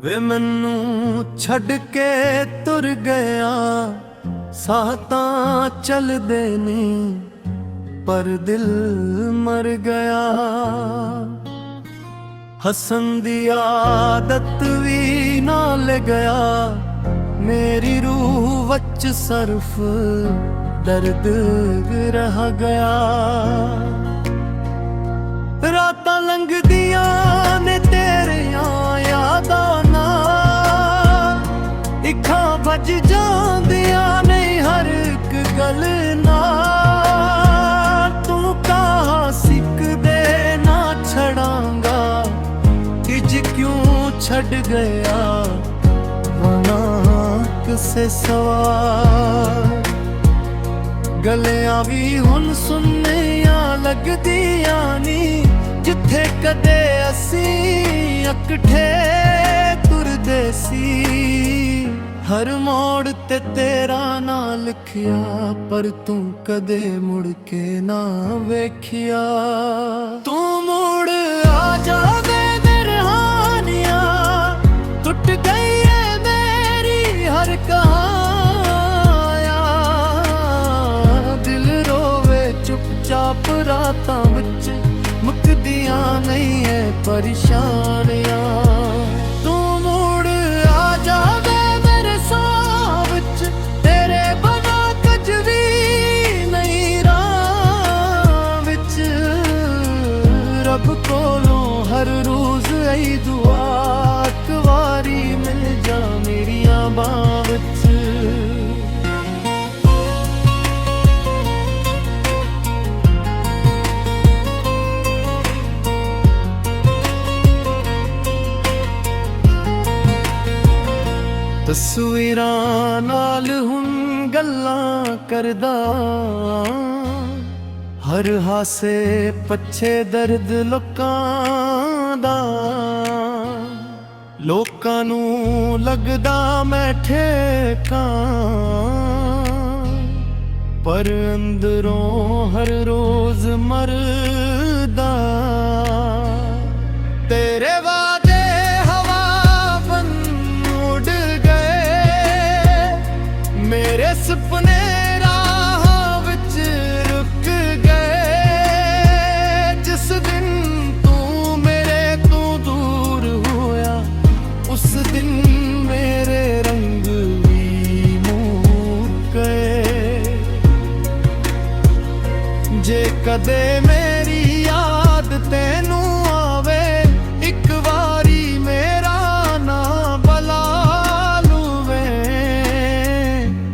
ਵੇ ਮੈਨੂੰ ਛੱਡ ਕੇ ਤੁਰ ਗਿਆ, ਸਾਹ ਤਾਂ ਚੱਲਦੇ ਨਹੀਂ ਪਰ ਦਿਲ ਮਰ ਗਿਆ। ਹੱਸਣ ਦੀ ਆਦਤ ਵੀ ਨਾਲ ਗਿਆ, ਮੇਰੀ ਰੂਹ ਵਿੱਚ ਸਰਫ ਦਰਦ ਰਹਿ ਗਿਆ। ਰਾਤਾਂ ਲੰਘਦੀਆਂ ਨੇ ਤੇਰੀਆਂ ਯਾਦਾਂ ਨਾਲ, ਅੱਖਾਂ ਵੱਜ ਜਾਂਦੀਆਂ ਨੇ ਹਰ ਇੱਕ ਗੱਲ ਨਾਲ। ਤੂੰ ਕਹਾਂ ਸਿੱਕਦੇ ਨਾ ਛੜਾਂਗਾ, ਕਿਜ ਕਿਉਂ ਛੱਡ ਗਿਆ ਬਣਾ ਕਿਸੇ ਸਵਾਲ। ਗਲਿਆਂ ਵੀ ਹੁਣ ਸੁੰਨੀਆਂ ਲੱਗਦੀਆਂ ਨੀ, ਜਿੱਥੇ ਕਦੇ ਅਸੀਂ ਇਕੱਠੇ ਤੁਰਦੇ ਸੀ। ਹਰ ਮੋੜ ਤੇ ਤੇਰਾ ਨਾਂ ਲਿਖਿਆ, ਪਰ ਤੂੰ ਕਦੇ ਮੁੜ ਕੇ ਨਾ ਵੇਖਿਆ। ਤੂੰ ਮੁੜ ਆ ਜਾਵੇ ਮੇਰੇ ਹਾਨੀਆਂ, ਟੁੱਟ ਗਈ ਏ ਮੇਰੀ ਹਰ ਕਹਾਣੀ। ਚਾਪ ਰਾਤਾਂ ਵਿੱਚ ਮੁੱਕਦੀਆਂ ਨਹੀਂ ਐ ਪਰੇਸ਼ਾਨੀਆਂ। ਤੂੰ ਮੁੜ ਆ ਜਾਵੇ ਮੇਰੇ ਸਾਹ ਵਿੱਚ, ਤੇਰੇ ਬਿਨਾਂ ਕੁਝ ਵੀ ਨਹੀਂ ਰਾਹ ਵਿੱਚ। ਰੱਬ ਕੋਲੋਂ ਹਰ ਰੋਜ਼ ਇਹੀ ਦੁਆ, ਇੱਕ ਵਾਰੀ ਮਿਲ ਜਾ ਮੇਰੀਆਂ ਬਾਹਾਂ ਵਿੱਚ। ਤਸਵੀਰਾਂ ਨਾਲ ਹੁਣ ਗੱਲਾਂ ਕਰਦਾ, ਹਰ ਹਾਸੇ ਪੱਛੇ ਦਰਦ ਲੋਕਾਂ ਦਾ। ਲੋਕਾਂ ਨੂੰ ਲੱਗਦਾ ਮੈਂ ਠੇਕਾਂ, ਪਰ ਅੰਦਰੋਂ ਹਰ ਰੋਜ਼ ਮਰਦਾ। ਤੇਰੇ ਸੁਪਨੇ ਰਾਹ ਵਿੱਚ ਰੁਕ ਗਏ। ਜਿਸ ਦਿਨ ਤੂੰ ਮੇਰੇ ਤੋਂ ਦੂਰ ਹੋਇਆ, ਉਸ ਦਿਨ ਮੇਰੇ ਰੰਗ ਵੀ ਮੁੱਕ ਗਏ। ਜੇ ਕਦੇ ਮੇਰੀ ਯਾਦ ਤੈਨੂੰ ਆਵੇ, ਇੱਕ ਵਾਰੀ ਮੇਰਾ ਨਾਂ ਬੁਲਾ ਲੂਵੇਂ।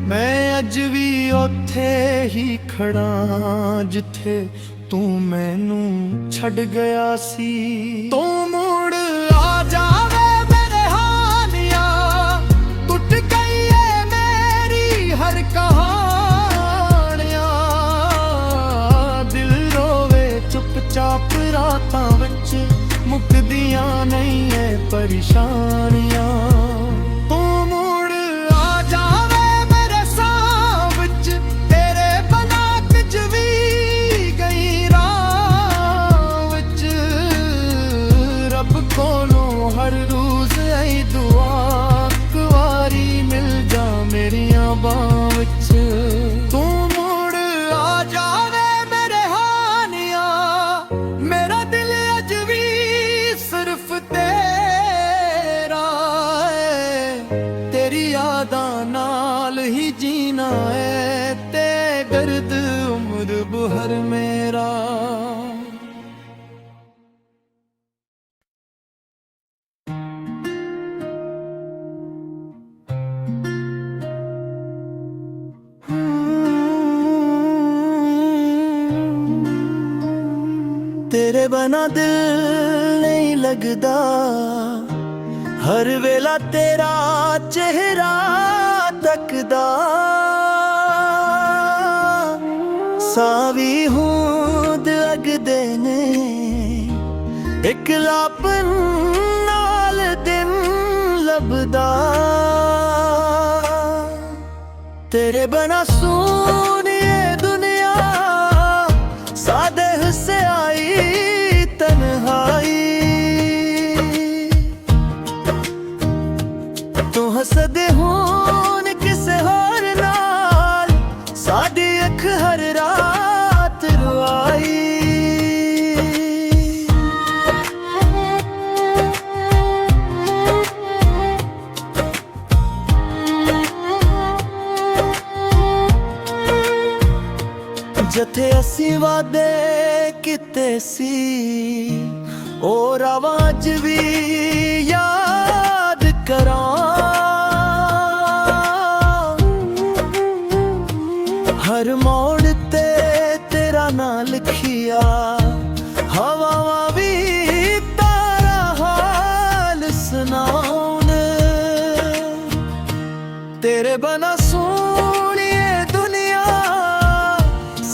ਮੈਂ ਅੱਜ ਵੀ ਉੱਥੇ ਹੀ ਖੜਾ ਜਿੱਥੇ ਤੂੰ ਮੈਨੂੰ ਛੱਡ ਗਿਆ ਸੀ। ਤੂੰ ਮੁੜ ਆ ਜਾਵੇ ਮੇਰੇ ਹਾਨੀਆਂ, ਟੁੱਟ ਗਈ ਏ ਮੇਰੀ ਹਰ ਕਹਾਣੀਆਂ। ਦਿਲ ਰੋਵੇ ਚੁੱਪਚਾਪ ਰਾਤਾਂ ਵਿੱਚ, ਮੁੱਕਦੀਆਂ ਨਹੀਂ ਏ ਪਰੇਸ਼ਾਨੀਆਂ। ਹਰ ਰੋਜ਼ ਇਹੀ ਦੁਆ, ਇੱਕ ਵਾਰੀ ਮਿਲ ਜਾ ਮੇਰੀਆਂ ਬਾਹਾਂ ਵਿੱਚ। ਤੂੰ ਮੁੜ ਆ ਜਾਵੇ ਮੇਰੇ ਹਾਨੀਆਂ, ਮੇਰਾ ਦਿਲ ਅੱਜ ਵੀ ਸਿਰਫ ਤੇਰਾ ਏ। ਤੇਰੀ ਯਾਦਾਂ ਨਾਲ ਹੀ ਜੀਣਾ ਏ, ਤੇ ਗਰਦ ਉਮਰ ਭਰ ਮੇਰਾ। तेरे बिना दिल नहीं लगदा, हर वेला तेरा चेहरा तकदा। सावी हूद लगदे ने इकलापन नाल दिन लभदा। तेरे बिना सोनी दुनिया सादे से आई तन्हाई। ਹੱਸਦੇ ਹੋਣ ਕਿਸੇ ਹੋਰ ਨਾਲ, ਸਾਡੀ ਅੱਖ ਹਰ ਰਾਤ ਰਵਾਈ। ਜਿੱਥੇ ਅਸੀਂ ਵਾਅਦੇ ਕੀਤੇ ਸੀ, ਉਹ ਰਾਵਾਂ ਅੱਜ ਵੀ ਯਾਦ ਕਰਾਂ। ਹਰ ਮੋੜ ਤੇ ਤੇਰਾ ਨਾਂ ਲਿਖਿਆ, ਹਵਾਵਾਂ ਵੀ ਤਾਰਾ ਹਾਲ ਸੁਣਾਉਣ। ਤੇਰੇ ਬਿਨਾਂ ਸੋਹਣੀਏ ਦੁਨੀਆ,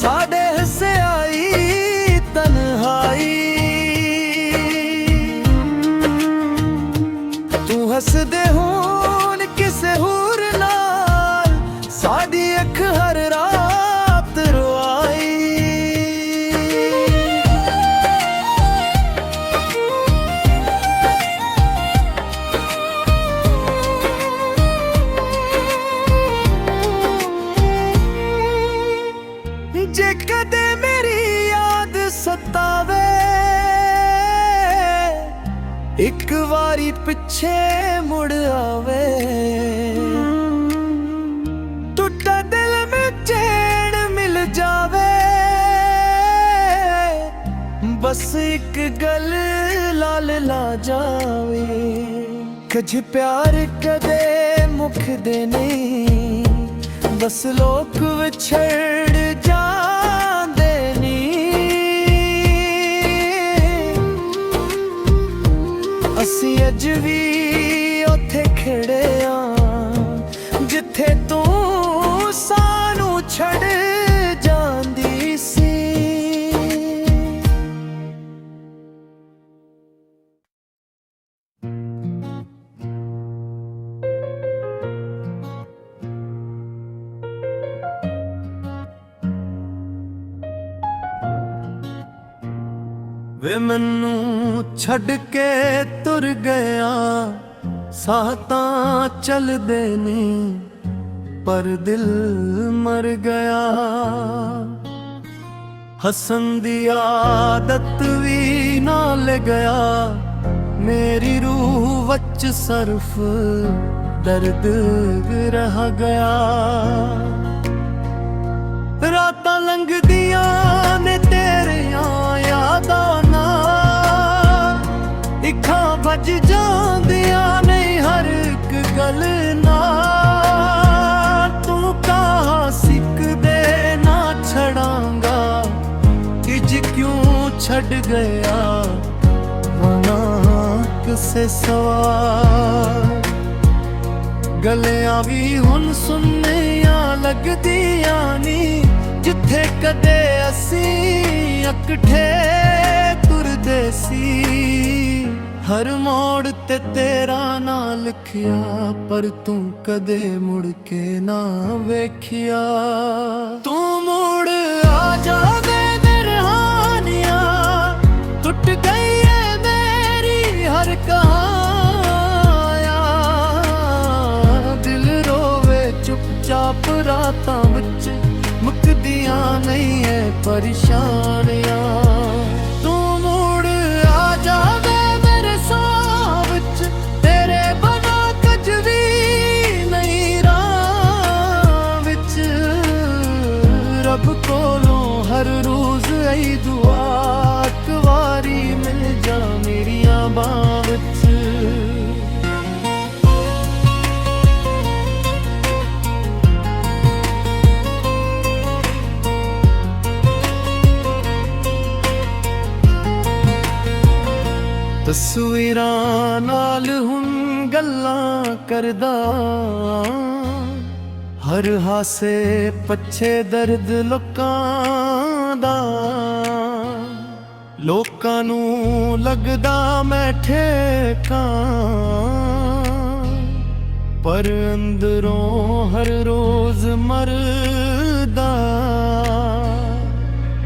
ਸਾਡੇ ਹਿੱਸੇ ਆਈ ਤਨਹਾਈ। ਤੂੰ ਹੱਸਦੇ ਹੋਣ ਕਿਸੇ ਹੋਰ ਨਾਲ, ਸਾਡੀ ਅੱਖ ਹਰ ਰਾਤ ਰਵਾਈ। ਜੇ ਕਦੇ ਮੇਰੀ ਯਾਦ ਸਤਾਵੇ, ਇੱਕ ਵਾਰੀ ਪਿੱਛੇ ਮੁੜ ਆਵੇ। ਟੁੱਟਾ ਦਿਲ ਵਿੱਚ ਚੈਨ ਮਿਲ ਜਾਵੇ, ਬਸ ਇੱਕ ਗੱਲ ਲਾਲ ਲਾ ਜਾਵੇ। ਕੁਝ ਪਿਆਰ ਕਦੇ ਮੁੱਕਦੇ ਨਹੀਂ, ਬਸ ਲੋਕ ਵਿਛੜ ਜਾਂਦੇ ਨੀ। ਅਸੀਂ ਅੱਜ ਵੀ ਉੱਥੇ ਖੜੇ ਆਂ, ਜਿੱਥੇ ਤੂੰ ਸਾਨੂੰ ਛੱਡ ਜਾਂਦੀ ਸੀ। ਵੇ ਮੈਨੂੰ ਛੱਡ ਕੇ ਤੁਰ ਗਿਆ, ਸਾਹ ਤਾਂ ਚੱਲਦੇ ਨੇ ਪਰ ਦਿਲ ਮਰ ਗਿਆ। ਹੱਸਣ ਦੀ ਆਦਤ ਵੀ ਨਾਲ ਗਿਆ, ਮੇਰੀ ਰੂਹ ਵਿੱਚ ਸਿਰਫ ਦਰਦ ਰਹਿ ਗਿਆ। ਰਾਤਾਂ ਲੰਘਦੀਆਂ ਨੇ ਤੇਰੀਆਂ ਯਾਦਾਂ ਨਾਲ, ਅੱਖਾਂ ਵੱਜ ਜਾਂਦੀਆਂ ਨੇ ਹਰ ਇੱਕ ਗੱਲ ਨਾਲ। ਤੂੰ ਕਹਾਂ ਸਿੱਕਦੇ ਨਾ ਛੜਾਂਗਾ, ਅੱਜ ਕਿਉਂ ਛੱਡ ਗਿਆ ਨਾ ਕਿਸੇ ਸਵਾਲ। ਗਲਿਆਂ ਵੀ ਹੁਣ ਸੁੰਨੀਆਂ ਲੱਗਦੀਆਂ ਨੀ, ਜਿੱਥੇ ਕਦੇ ਅਸੀਂ ਇਕੱਠੇ ਤੁਰਦੇ ਸੀ। ਹਰ ਮੋੜ ਤੇ ਤੇਰਾ ਨਾਂ ਲਿਖਿਆ, ਪਰ ਤੂੰ ਕਦੇ ਮੁੜ ਕੇ ਨਾ ਵੇਖਿਆ। ਤੂੰ ਮੁੜ ਆ ਜਾਵੇ ਮੇਰੇ ਹਾਨੀਆਂ, ਟੁੱਟ ਗਈ ਏ ਮੇਰੀ ਹਰ ਕਹਾਇਆ। ਦਿਲ ਰੋਵੇ ਚੁੱਪਚਾਪ ਰਾਤਾਂ ਵਿੱਚ, ਮੁੱਕਦੀਆਂ ਨਹੀਂ ਏ ਪਰੇਸ਼ਾਨੀਆਂ। ਤੂੰ ਮੁੜ ਆ ਜਾਵੇ ਮੇਰੇ ਸਾਹ ਵਿੱਚ, ਤੇਰੇ ਬਿਨਾਂ ਕੁਝ ਵੀ ਨਹੀਂ ਰਾਹ ਵਿੱਚ। ਰੱਬ ਕੋਲੋਂ ਹਰ ਰੋਜ਼ ਆਈ ਦੁਆ, ਇੱਕ ਵਾਰੀ ਮਿਲ ਜਾ ਮੇਰੀਆਂ ਬਾਹਾਂ ਵਿੱਚ। ਤਸਵੀਰਾਂ ਨਾਲ ਹੁਣ ਗੱਲਾਂ ਕਰਦਾ, ਹਰ ਹਾਸੇ ਪੱਛੇ ਦਰਦ ਲੋਕਾਂ ਦਾ। ਲੋਕਾਂ ਨੂੰ ਲੱਗਦਾ ਮੈਂ ਠੇਕਾਂ, ਪਰ ਅੰਦਰੋਂ ਹਰ ਰੋਜ਼ ਮਰਦਾ।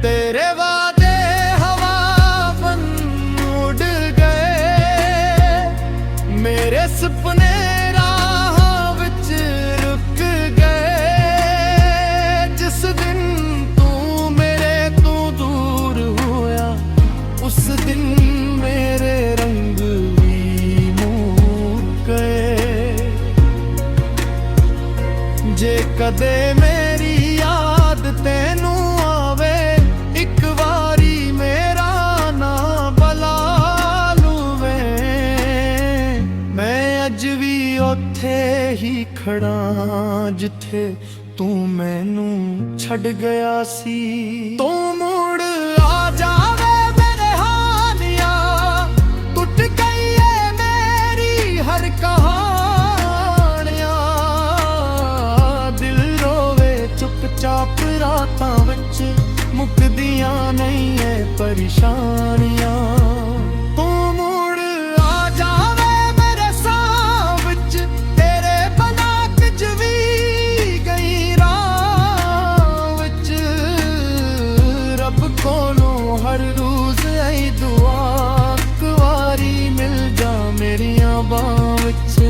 ਤੇਰੇ ਵਾਦੇ ਮੇਰੇ ਸੁਪਨੇ ਰਾਹਾਂ ਜੇ ਕਦੇ ਮੇਰੀ ਯਾਦ ਤੈਨੂੰ ਆਵੇ, ਇੱਕ ਵਾਰੀ ਮੇਰਾ ਨਾਂ ਬੁਲਾ ਲੂਵੇਂ। ਮੈਂ ਅੱਜ ਵੀ ਉੱਥੇ ਹੀ ਖੜਾ ਜਿੱਥੇ ਤੂੰ ਮੈਨੂੰ ਛੱਡ ਗਿਆ ਸੀ। ਤੂੰ ਮੁੜ ਆ ਜਾਵੇ ਮੇਰੇ ਹਾਨੀਆਂ, ਟੁੱਟ ਗਈ ਏ ਮੇਰੀ ਹਰ ਕਹਾਣੀਆਂ। ਦਿਲ ਰੋਵੇ ਚੁੱਪ-ਚਾਪ ਰਾਤਾਂ ਵਿੱਚ, ਮੁੱਕਦੀਆਂ ਨਹੀਂ ਏ ਪਰੇਸ਼ਾਨੀਆਂ। ਤੂੰ ਮੁੜ ਆ ਜਾਵੇ ਮੇਰੇ ਸਾਹ ਵਿੱਚ, ਤੇਰੇ ਬਿਨਾਂ ਕੁਝ ਵੀ ਗਈ ਰਾਹ ਵਿੱਚ। ਰੱਬ ਕੋਲੋਂ ਹਰ ਰੋਜ਼ ਆਈ ਦੁਆ, ਇੱਕ ਵਾਰੀ ਮਿਲ ਜਾ ਮੇਰੀਆਂ ਬਾਹਾਂ ਵਿੱਚ।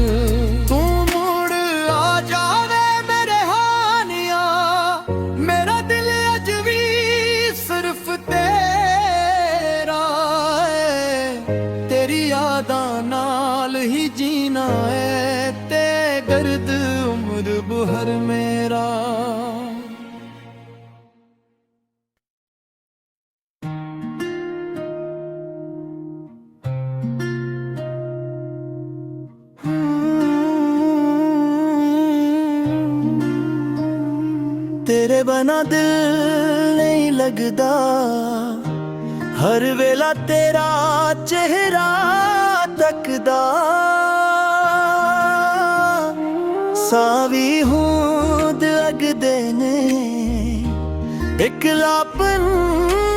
ਤੂੰ ਮੁੜ ਆ ਜਾਵੇ ਮੇਰੇ ਹਾਨੀਆਂ, ਮੇਰਾ ਦਿਲ ਅੱਜ ਵੀ ਸਿਰਫ ਤੇਰਾ ਏ। ਤੇਰੀ ਯਾਦਾਂ ਨਾਲ ਹੀ ਜੀਣਾ ਏ, ਤੇ ਗਰਦ ਉਮਰ ਭਰ ਮੇਰਾ। तेरे बना दिल नहीं लगदा, हर वेला तेरा चेहरा तकदा। सावी होंद लगदे ने, इकलापन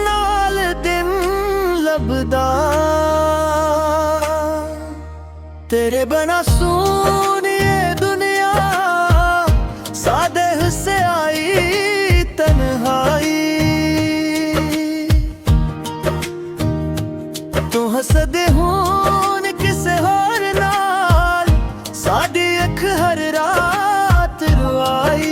नाल दिन लभदा। तेरे बना सोनी दुनिया, सादे हुस्से आई तन्हाई। तू हसदे होन किसे होर नाल, साडी अख हर रात रुआई।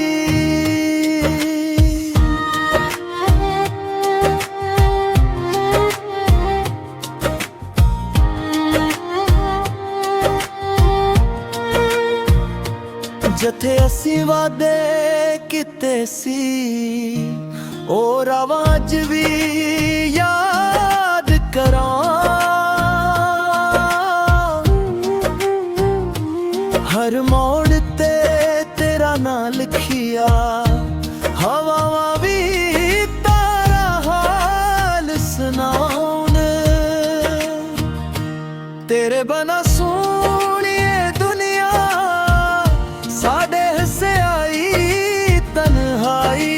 ਜਿੱਥੇ ਅਸੀਂ ਵਾਅਦੇ ਕੀਤੇ ਸੀ, ਉਹ ਰਾਵਾਂ ਅੱਜ ਵੀ ਯਾਦ ਕਰਾਂ। ਹਰ ਮੋੜ ਤੇ ਤੇਰਾ ਨਾਂ ਲਿਖਿਆ, ਹਵਾਵਾਂ ਵੀ ਤਾਰਾ ਹਾਲ ਸੁਣਾਉਣ। ਤੇਰੇ ਬਿਨਾਂ ਸੋਹਣੀਏ ਦੁਨੀਆ, साडे हिस्से आई तन्हाई।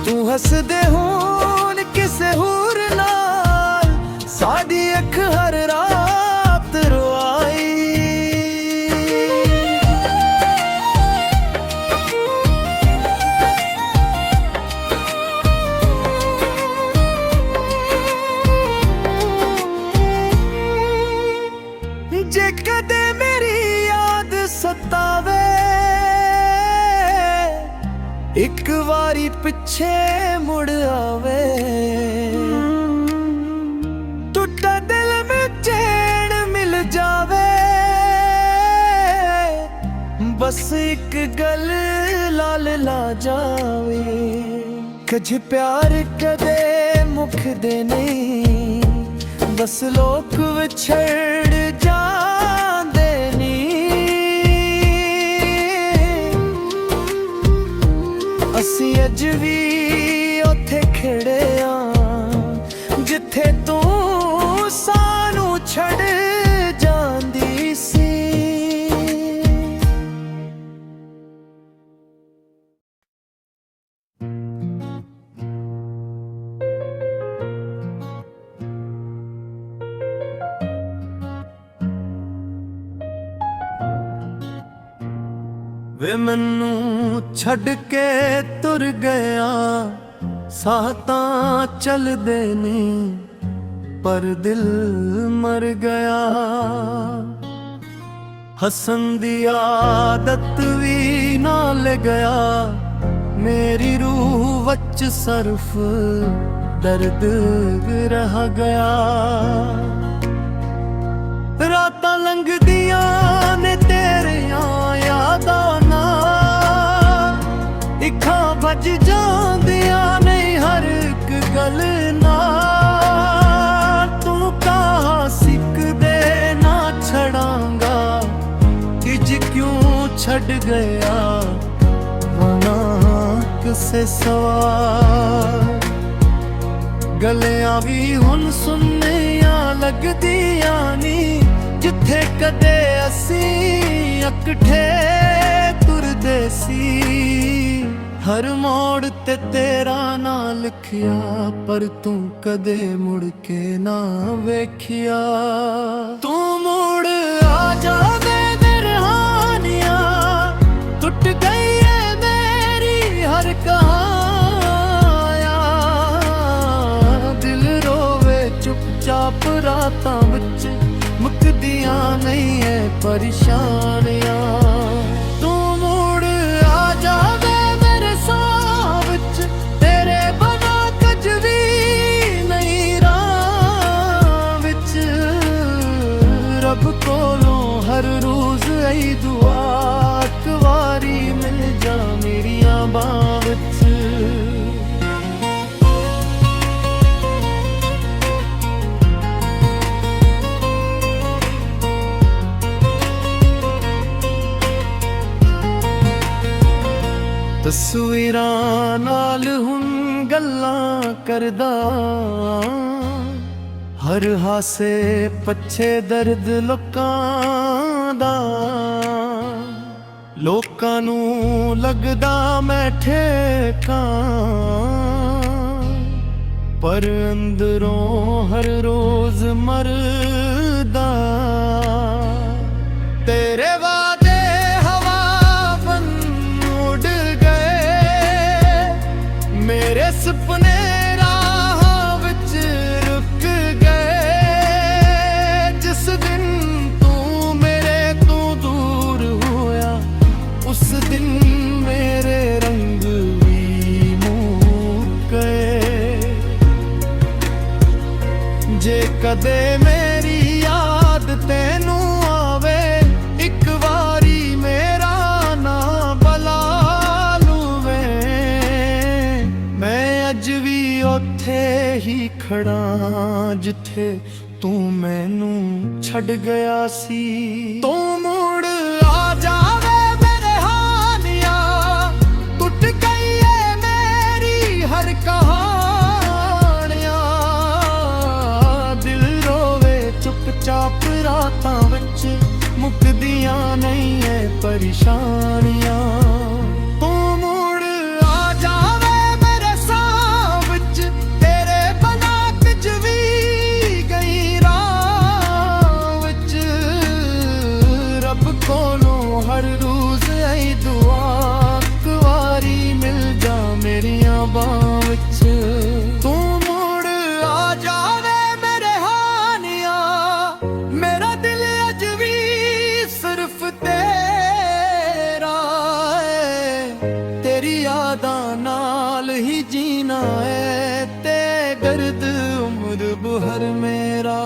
तू हसदे होन किसे होर नाल, साडी अख हर रात रुआई। जे कदे मेरी याद सतावे, एक वारी पिछे मुड़ आवे। टूटा दिल में चैन मिल जावे, बस एक गल लाल ला जावे। कज प्यार कदे मुकदे नहीं, बस लोग विछड़ जांदे नी। असी अज भी उत्थे खड़े आ, जिथे तू सानू छड़ जांदी सी। ਵੇ ਮੈਨੂੰ ਛੱਡ ਕੇ ਤੁਰ ਗਿਆ, ਸਾਹ ਤਾਂ ਚੱਲਦੇ ਨੇ ਪਰ ਦਿਲ ਮਰ ਗਿਆ। ਹੱਸਣ ਦੀ ਆਦਤ ਵੀ ਨਾਲ ਗਿਆ, ਮੇਰੀ ਰੂਹ ਵਿੱਚ ਸਰਫ ਦਰਦ ਰਹਿ ਗਿਆ। ਰਾਤਾਂ ਲੰਘਦੀਆਂ ਨੇ ਛੱਡ ਗਿਆ ਵਨਾ ਕਿਸੇ ਸਵਾਰ। ਗਲਿਆਂ ਵੀ ਹੁਣ ਸੁੰਨੀਆਂ ਲੱਗਦੀਆਂ ਨੀ, ਜਿੱਥੇ ਕਦੇ ਅਸੀਂ ਇਕੱਠੇ ਤੁਰਦੇ ਸੀ। ਹਰ ਮੋੜ ਤੇ ਤੇਰਾ ਨਾਂ ਲਿਖਿਆ, ਪਰ ਤੂੰ ਕਦੇ ਮੁੜ ਕੇ ਨਾ ਵੇਖਿਆ। ਤੂੰ ਮੁੜ ਆ ਜਾਵੇ ਮੇਰੇ ਹਾਨੀਆਂ, ਟੁੱਟ ਗਈ ਏ ਮੇਰੀ ਹਰ ਕਹਾਇਆ। ਦਿਲ ਰੋਵੇ ਚੁੱਪਚਾਪ ਰਾਤਾਂ ਵਿੱਚ, ਮੁੱਕਦੀਆਂ ਨਹੀਂ ਏ ਪਰੇਸ਼ਾਨੀਆਂ। ਰੱਬ ਕੋਲੋਂ ਹਰ ਰੋਜ਼ ਆਈ ਦੁਆ, ਇੱਕ ਵਾਰੀ ਮਿਲ ਜਾ ਮੇਰੀਆਂ ਬਾਹਾਂ ਵਿੱਚ। ਤਸਵੀਰਾਂ ਨਾਲ ਹੁਣ ਗੱਲਾਂ ਕਰਦਾ, ਹਰ ਹਾਸੇ ਪੱਛੇ ਦਰਦ ਲੋਕਾਂ ਦਾ। ਲੋਕਾਂ ਨੂੰ ਲੱਗਦਾ ਮੈਂ ਠੇਕਾਂ, ਪਰ ਅੰਦਰੋਂ ਹਰ ਰੋਜ਼ ਮਰਦਾ। ਤੇਰੇ ਵਾਦੇ ਹਵਾ ਬਨ ਉੱਡ ਗਏ, ਮੇਰੇ ਸੁਪਨੇ ਜੇ ਕਦੇ ਮੇਰੀ ਯਾਦ ਤੈਨੂੰ ਆਵੇ, ਇੱਕ ਵਾਰੀ ਮੇਰਾ ਨਾਂ ਬੁਲਾ ਲੂਵੇਂ। ਮੈਂ ਅੱਜ ਵੀ ਉੱਥੇ ਹੀ ਖੜਾ ਜਿੱਥੇ ਤੂੰ ਮੈਨੂੰ ਛੱਡ ਗਿਆ ਸੀ। ਤੂੰ ਮੁੜ ਆ ਜਾਵੇ ਮੇਰੇ ਹਾਨੀਆਂ, ਟੁੱਟ ਗਈ ਏ ਮੇਰੀ ਹਰ ਕਹਾਣੀ। ਚਾਪ ਰਾਤਾਂ ਵਿੱਚ, ਮੁੱਕਦੀਆਂ ਨਹੀਂ ਏ ਪਰੇਸ਼ਾਨੀਆਂ। ਤੂੰ ਮੁੜ ਆ ਜਾਵੇ ਮੇਰੇ ਸਾਹ ਵਿੱਚ, ਤੇਰੇ ਬਿਨਾਂ ਕੁਝ ਵੀ ਗਈ ਰਾਹ ਵਿੱਚ। ਰੱਬ ਕੋਲੋਂ ਹਰ ਰੋਜ਼ ਆਈ ਦੁਆ, ਇੱਕ ਵਾਰੀ ਮਿਲ ਜਾ ਮੇਰੀਆਂ ਬਾਹਾਂ ਵਿੱਚ। ਤੂੰ ਮੁੜ ਆ ਜਾਵੇ ਮੇਰਾ ਦਿਲ ਅੱਜ ਵੀ ਸਿਰਫ ਤੇਰਾ ਏ, ਤੇਰੀ ਯਾਦਾਂ ਨਾਲ ਹੀ ਜੀਣਾ ਏ, ਤੇ ਗਰਦ ਉਮਰ ਭਰ ਮੇਰਾ।